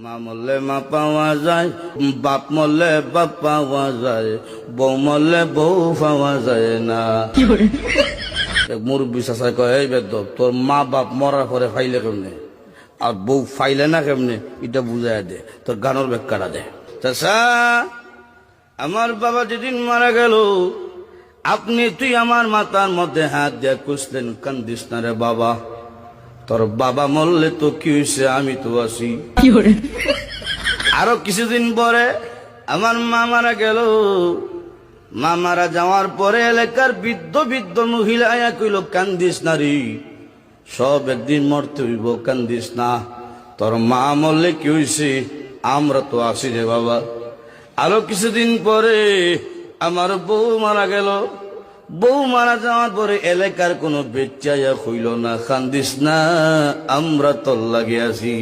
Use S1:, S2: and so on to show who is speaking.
S1: মা মরলে মা পাওয়া যায়, বাপ মরলে বাপ পাওয়া যায়, বউ মরলে বউ পাওয়া যায় না। মুরব্বী চাষা কয়, এই বেদব তোর মা বাপ মরার পরে ফাইলে কেমনে আর বউ ফাইলে না কেমনে, এটা বুঝাই দে, তোর গানোর ব্যাখ্যাটা দে। চাষা, আমার বাবা যেদিন মারা গেল, তুই আমার মাথার মধ্যে হাত দিয়ে কুসলেন, কান্দিস না রে বাবা, তোর বাবা মরলে তো কি হয়েছে, আমি তো আছি। আরো কিছুদিন পরে আমার মা মারা গেল। মা মারা যাওয়ার পরে এলাকার বৃদ্ধ বৃদ্ধ মহিলা আয়া কইল, কান্দিস না রে, সব একদিন মরতে হইব, কান্দিস না, তোর মা মরলে কি হয়েছে, আমরা তো আছি রে বাবা। আরো কিছুদিন পরে আমার বউ মারা গেল। বউ মারা যাওয়ার পরে এলাকার কোনো বেচ্চাইয়া হইল না, কান্দিস না, আমরা তোর লাগে আছি।